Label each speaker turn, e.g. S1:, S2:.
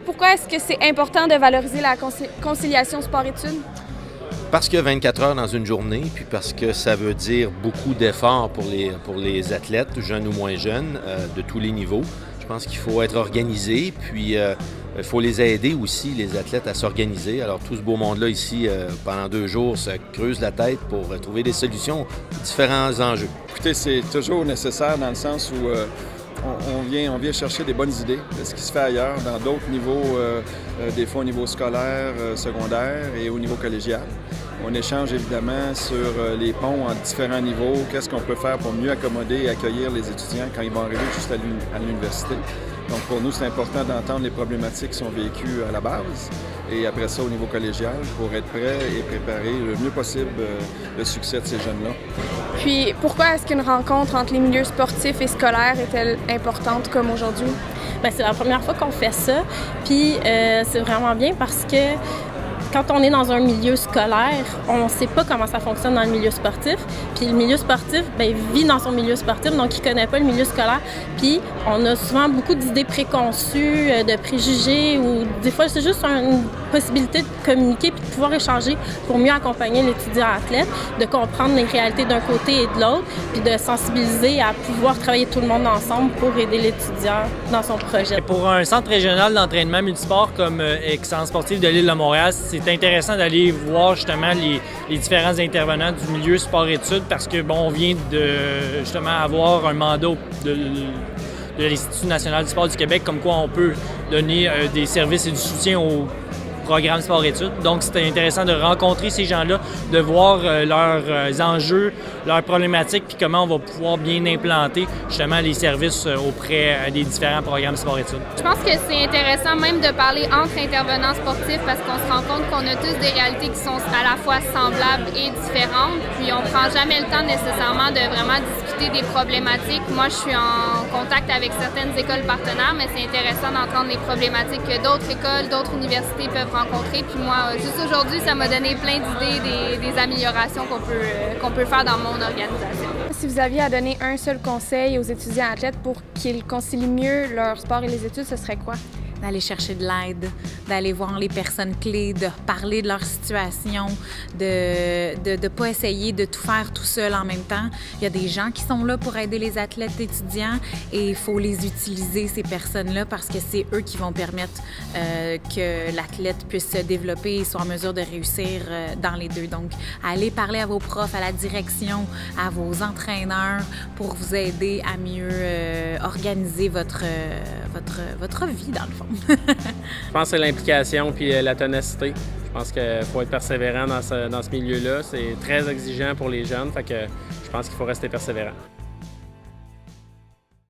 S1: Pourquoi est-ce que c'est important de valoriser la conciliation sport-études?
S2: Parce que 24 heures dans une journée, puis parce que ça veut dire beaucoup d'efforts pour les athlètes, jeunes ou moins jeunes, de tous les niveaux. Je pense qu'il faut être organisé, puis il faut les aider aussi, les athlètes, à s'organiser. Alors tout ce beau monde-là ici, pendant 2 jours, se creuse la tête pour trouver des solutions aux différents enjeux.
S3: Écoutez, c'est toujours nécessaire dans le sens où on vient chercher des bonnes idées de ce qui se fait ailleurs, dans d'autres niveaux, des fois au niveau scolaire, secondaire et au niveau collégial. On échange évidemment sur les ponts en différents niveaux, qu'est-ce qu'on peut faire pour mieux accommoder et accueillir les étudiants quand ils vont arriver juste à l'université. Donc pour nous, c'est important d'entendre les problématiques qui sont vécues à la base et après ça au niveau collégial pour être prêt et préparer le mieux possible le succès de ces jeunes-là.
S1: Puis pourquoi est-ce qu'une rencontre entre les milieux sportifs et scolaires est-elle importante comme aujourd'hui?
S4: Bien, c'est la première fois qu'on fait ça, puis c'est vraiment bien parce que quand on est dans un milieu scolaire, on ne sait pas comment ça fonctionne dans le milieu sportif. Puis le milieu sportif, bien, vit dans son milieu sportif, donc il ne connaît pas le milieu scolaire. Puis on a souvent beaucoup d'idées préconçues, de préjugés, ou des fois c'est juste une possibilité de communiquer puis de pouvoir échanger pour mieux accompagner l'étudiant athlète, de comprendre les réalités d'un côté et de l'autre, puis de sensibiliser à pouvoir travailler tout le monde ensemble pour aider l'étudiant dans son projet.
S5: Pour un centre régional d'entraînement multisport comme Excellence sportive de l'île de Montréal, c'est intéressant d'aller voir justement les différents intervenants du milieu sport-études parce que on vient de justement avoir un mandat de l'Institut national du sport du Québec comme quoi on peut donner des services et du soutien aux programme sport-études. Donc, c'était intéressant de rencontrer ces gens-là, de voir leurs enjeux, leurs problématiques, puis comment on va pouvoir bien implanter justement les services auprès des différents programmes sport-études.
S6: Je pense que c'est intéressant même de parler entre intervenants sportifs parce qu'on se rend compte qu'on a tous des réalités qui sont à la fois semblables et différentes. Puis, on prend jamais le temps nécessairement de vraiment discuter des problématiques. Moi, je suis en contact avec certaines écoles partenaires, mais c'est intéressant d'entendre les problématiques que d'autres écoles, d'autres universités peuvent rencontrer. Puis moi, juste aujourd'hui, ça m'a donné plein d'idées des améliorations qu'on peut faire dans mon organisation.
S1: Si vous aviez à donner un seul conseil aux étudiants athlètes pour qu'ils concilient mieux leur sport et les études, ce serait quoi?
S7: D'aller chercher de l'aide, d'aller voir les personnes clés, de parler de leur situation, de pas essayer de tout faire tout seul en même temps. Il y a des gens qui sont là pour aider les athlètes étudiants et il faut les utiliser, ces personnes-là, parce que c'est eux qui vont permettre que l'athlète puisse se développer et soit en mesure de réussir dans les deux. Donc, allez parler à vos profs, à la direction, à vos entraîneurs pour vous aider à mieux organiser votre vie, dans le fond.
S8: Je pense que c'est l'implication puis la ténacité. Je pense qu'il faut être persévérant dans ce milieu-là. C'est très exigeant pour les jeunes, fait que je pense qu'il faut rester persévérant.